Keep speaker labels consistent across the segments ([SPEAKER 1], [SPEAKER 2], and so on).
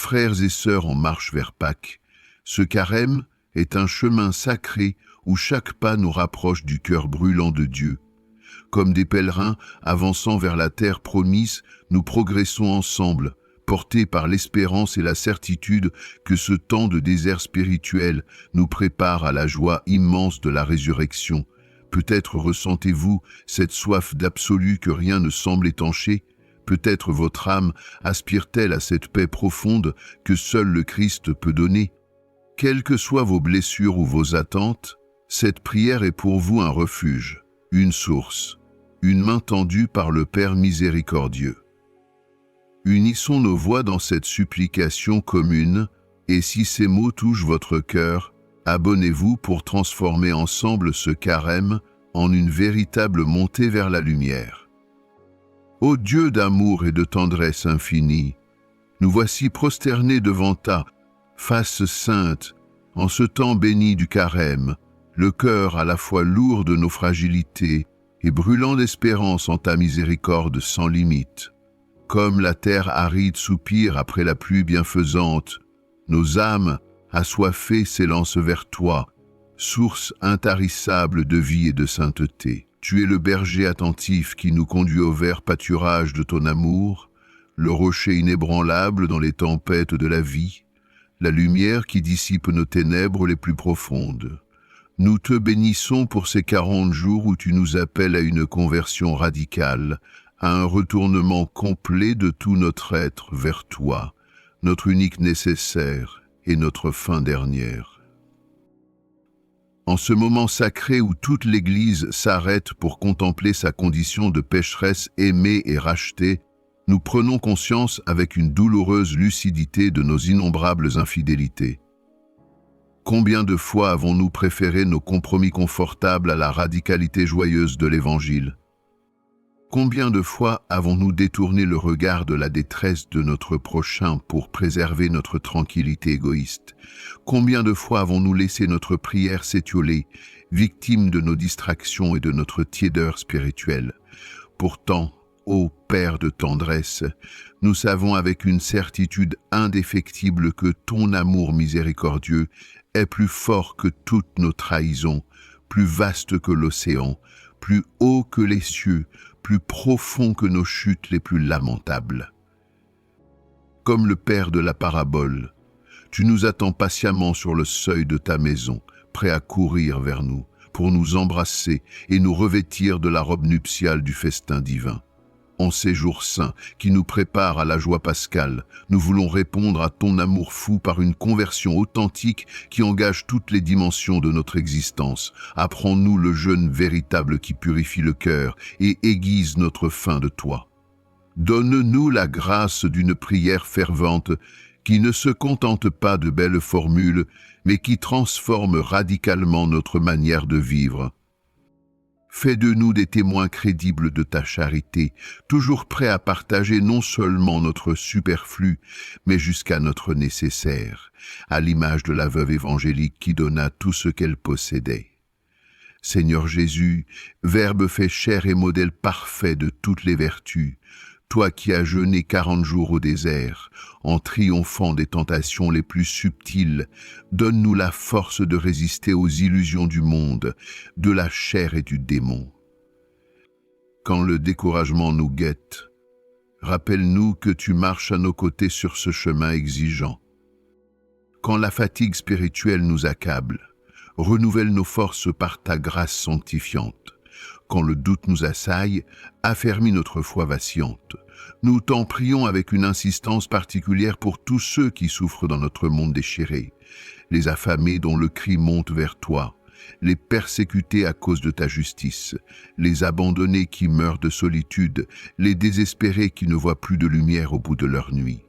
[SPEAKER 1] frères et sœurs en marche vers Pâques, ce carême est un chemin sacré où chaque pas nous rapproche du cœur brûlant de Dieu. Comme des pèlerins avançant vers la terre promise, nous progressons ensemble, portés par l'espérance et la certitude que ce temps de désert spirituel nous prépare à la joie immense de la résurrection. Peut-être ressentez-vous cette soif d'absolu que rien ne semble étancher. Peut-être votre âme aspire-t-elle à cette paix profonde que seul le Christ peut donner. Quelles que soient vos blessures ou vos attentes, cette prière est pour vous un refuge, une source, une main tendue par le Père miséricordieux. Unissons nos voix dans cette supplication commune, et si ces mots touchent votre cœur, abonnez-vous pour transformer ensemble ce carême en une véritable montée vers la lumière. Ô Dieu d'amour et de tendresse infinie, nous voici prosternés devant ta face sainte, en ce temps béni du carême, le cœur à la fois lourd de nos fragilités et brûlant d'espérance en ta miséricorde sans limite. Comme la terre aride soupire après la pluie bienfaisante, nos âmes assoiffées s'élancent vers toi, source intarissable de vie et de sainteté. Tu es le berger attentif qui nous conduit au vert pâturage de ton amour, le rocher inébranlable dans les tempêtes de la vie, la lumière qui dissipe nos ténèbres les plus profondes. Nous te bénissons pour ces 40 jours où tu nous appelles à une conversion radicale, à un retournement complet de tout notre être vers toi, notre unique nécessaire et notre fin dernière. En ce moment sacré où toute l'Église s'arrête pour contempler sa condition de pécheresse aimée et rachetée, nous prenons conscience avec une douloureuse lucidité de nos innombrables infidélités. Combien de fois avons-nous préféré nos compromis confortables à la radicalité joyeuse de l'Évangile ? Combien de fois avons-nous détourné le regard de la détresse de notre prochain pour préserver notre tranquillité égoïste? Combien de fois avons-nous laissé notre prière s'étioler, victime de nos distractions et de notre tiédeur spirituelle? Pourtant, ô Père de tendresse, nous savons avec une certitude indéfectible que ton amour miséricordieux est plus fort que toutes nos trahisons, plus vaste que l'océan, plus haut que les cieux, plus profond que nos chutes les plus lamentables. Comme le Père de la parabole, tu nous attends patiemment sur le seuil de ta maison, prêt à courir vers nous, pour nous embrasser et nous revêtir de la robe nuptiale du festin divin. En ces jours saints qui nous préparent à la joie pascale, nous voulons répondre à ton amour fou par une conversion authentique qui engage toutes les dimensions de notre existence. Apprends-nous le jeûne véritable qui purifie le cœur et aiguise notre faim de toi. Donne-nous la grâce d'une prière fervente qui ne se contente pas de belles formules, mais qui transforme radicalement notre manière de vivre. Fais de nous des témoins crédibles de ta charité, toujours prêts à partager non seulement notre superflu, mais jusqu'à notre nécessaire, à l'image de la veuve évangélique qui donna tout ce qu'elle possédait. Seigneur Jésus, Verbe fait chair et modèle parfait de toutes les vertus, toi qui as jeûné 40 jours au désert, en triomphant des tentations les plus subtiles, donne-nous la force de résister aux illusions du monde, de la chair et du démon. Quand le découragement nous guette, rappelle-nous que tu marches à nos côtés sur ce chemin exigeant. Quand la fatigue spirituelle nous accable, renouvelle nos forces par ta grâce sanctifiante. Quand le doute nous assaille, affermis notre foi vacillante. Nous t'en prions avec une insistance particulière pour tous ceux qui souffrent dans notre monde déchiré, les affamés dont le cri monte vers toi, les persécutés à cause de ta justice, les abandonnés qui meurent de solitude, les désespérés qui ne voient plus de lumière au bout de leur nuit.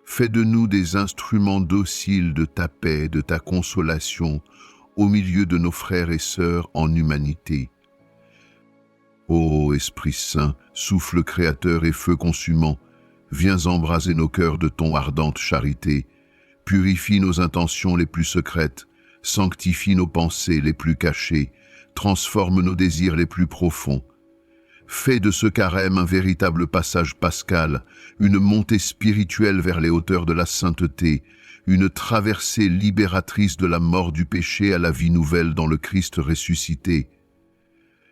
[SPEAKER 1] Fais de nous des instruments dociles de ta paix, de ta consolation, au milieu de nos frères et sœurs en humanité. Ô Esprit Saint, souffle créateur et feu consumant, viens embraser nos cœurs de ton ardente charité, purifie nos intentions les plus secrètes, sanctifie nos pensées les plus cachées, transforme nos désirs les plus profonds. Fais de ce carême un véritable passage pascal, une montée spirituelle vers les hauteurs de la sainteté, une traversée libératrice de la mort du péché à la vie nouvelle dans le Christ ressuscité.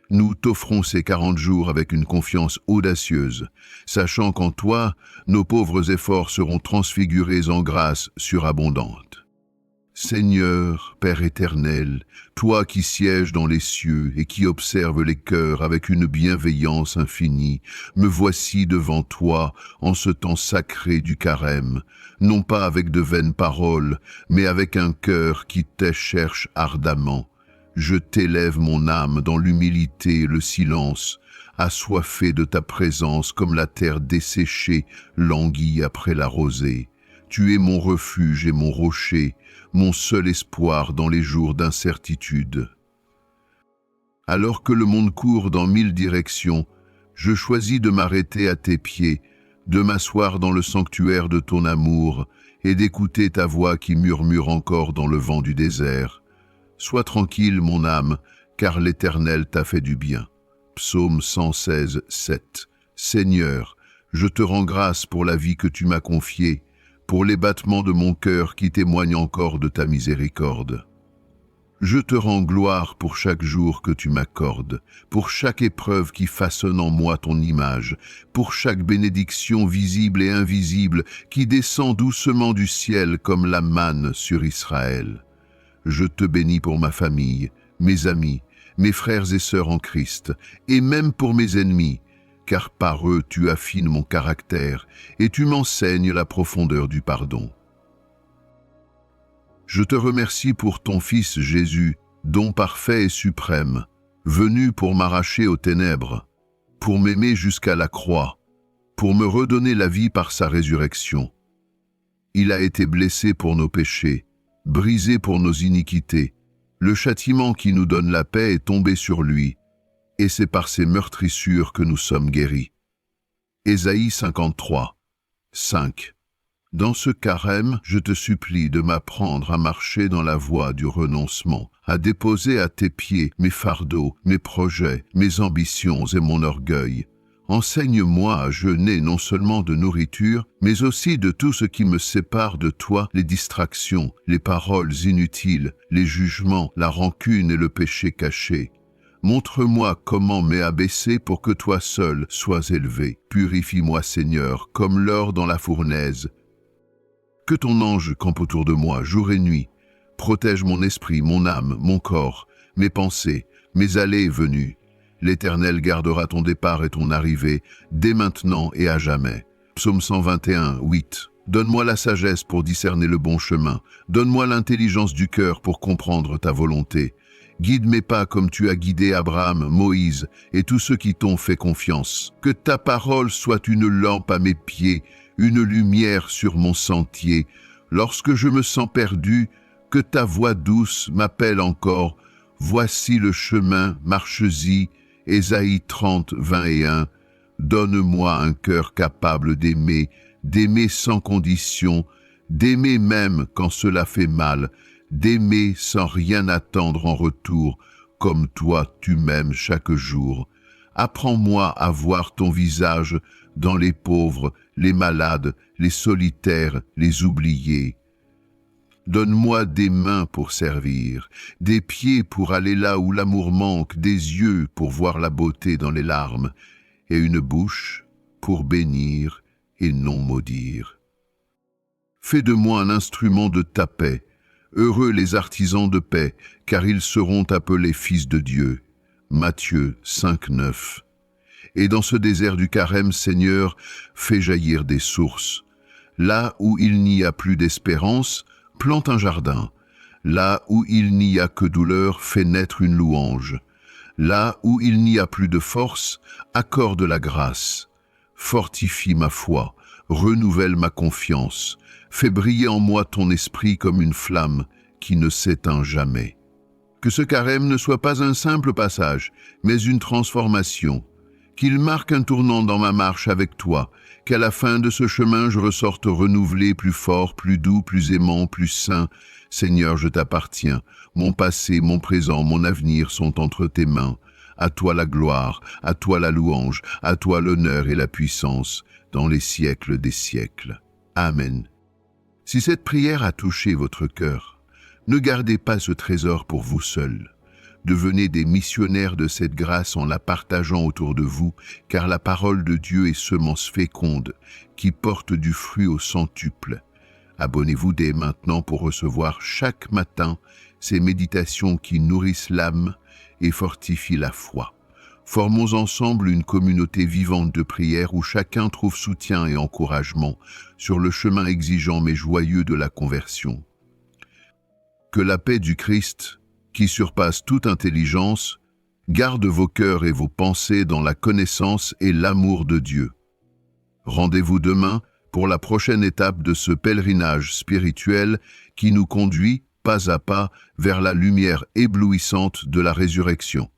[SPEAKER 1] Nous t'offrons ces 40 jours avec une confiance audacieuse, sachant qu'en toi, nos pauvres efforts seront transfigurés en grâce surabondante. Seigneur, Père éternel, toi qui sièges dans les cieux et qui observes les cœurs avec une bienveillance infinie, me voici devant toi en ce temps sacré du carême, non pas avec de vaines paroles, mais avec un cœur qui te cherche ardemment. Je t'élève mon âme dans l'humilité et le silence, assoiffé de ta présence comme la terre desséchée languit après la rosée. Tu es mon refuge et mon rocher, mon seul espoir dans les jours d'incertitude. Alors que le monde court dans 1000 directions, je choisis de m'arrêter à tes pieds, de m'asseoir dans le sanctuaire de ton amour et d'écouter ta voix qui murmure encore dans le vent du désert. Sois tranquille, mon âme, car l'Éternel t'a fait du bien. Psaume 116, 7. Seigneur, je te rends grâce pour la vie que tu m'as confiée, pour les battements de mon cœur qui témoignent encore de ta miséricorde. Je te rends gloire pour chaque jour que tu m'accordes, pour chaque épreuve qui façonne en moi ton image, pour chaque bénédiction visible et invisible qui descend doucement du ciel comme la manne sur Israël. Je te bénis pour ma famille, mes amis, mes frères et sœurs en Christ, et même pour mes ennemis, car par eux tu affines mon caractère et tu m'enseignes la profondeur du pardon. Je te remercie pour ton Fils Jésus, don parfait et suprême, venu pour m'arracher aux ténèbres, pour m'aimer jusqu'à la croix, pour me redonner la vie par sa résurrection. Il a été blessé pour nos péchés, brisé pour nos iniquités. Le châtiment qui nous donne la paix est tombé sur lui, et c'est par ses meurtrissures que nous sommes guéris. Ésaïe 53, 5. Dans ce carême, je te supplie de m'apprendre à marcher dans la voie du renoncement, à déposer à tes pieds mes fardeaux, mes projets, mes ambitions et mon orgueil. Enseigne-moi à jeûner non seulement de nourriture, mais aussi de tout ce qui me sépare de toi, les distractions, les paroles inutiles, les jugements, la rancune et le péché caché. Montre-moi comment m'abaisser pour que toi seul sois élevé. Purifie-moi, Seigneur, comme l'or dans la fournaise. Que ton ange campe autour de moi jour et nuit. Protège mon esprit, mon âme, mon corps, mes pensées, mes allées et venues. L'Éternel gardera ton départ et ton arrivée, dès maintenant et à jamais. Psaume 121, 8. Donne-moi la sagesse pour discerner le bon chemin. Donne-moi l'intelligence du cœur pour comprendre ta volonté. Guide mes pas comme tu as guidé Abraham, Moïse et tous ceux qui t'ont fait confiance. Que ta parole soit une lampe à mes pieds, une lumière sur mon sentier. Lorsque je me sens perdu, que ta voix douce m'appelle encore. Voici le chemin, marche-y. Ésaïe 30, 21. Donne-moi un cœur capable d'aimer, d'aimer sans condition, d'aimer même quand cela fait mal, d'aimer sans rien attendre en retour, comme toi tu m'aimes chaque jour. Apprends-moi à voir ton visage dans les pauvres, les malades, les solitaires, les oubliés. Donne-moi des mains pour servir, des pieds pour aller là où l'amour manque, des yeux pour voir la beauté dans les larmes, et une bouche pour bénir et non maudire. Fais de moi un instrument de ta paix. Heureux les artisans de paix, car ils seront appelés fils de Dieu. Matthieu 5, 9. Et dans ce désert du carême, Seigneur, fais jaillir des sources. Là où il n'y a plus d'espérance, plante un jardin. Là où il n'y a que douleur, fais naître une louange. Là où il n'y a plus de force, accorde la grâce. Fortifie ma foi, renouvelle ma confiance. Fais briller en moi ton esprit comme une flamme qui ne s'éteint jamais. Que ce carême ne soit pas un simple passage, mais une transformation. Qu'il marque un tournant dans ma marche avec toi, qu'à la fin de ce chemin je ressorte renouvelé, plus fort, plus doux, plus aimant, plus saint. Seigneur, je t'appartiens. Mon passé, mon présent, mon avenir sont entre tes mains. À toi la gloire, à toi la louange, à toi l'honneur et la puissance, dans les siècles des siècles. Amen. Si cette prière a touché votre cœur, ne gardez pas ce trésor pour vous seuls. Devenez des missionnaires de cette grâce en la partageant autour de vous, car la parole de Dieu est semence féconde, qui porte du fruit au centuple. Abonnez-vous dès maintenant pour recevoir chaque matin ces méditations qui nourrissent l'âme et fortifient la foi. Formons ensemble une communauté vivante de prière où chacun trouve soutien et encouragement sur le chemin exigeant mais joyeux de la conversion. Que la paix du Christ, qui surpasse toute intelligence, garde vos cœurs et vos pensées dans la connaissance et l'amour de Dieu. Rendez-vous demain pour la prochaine étape de ce pèlerinage spirituel qui nous conduit, pas à pas, vers la lumière éblouissante de la résurrection.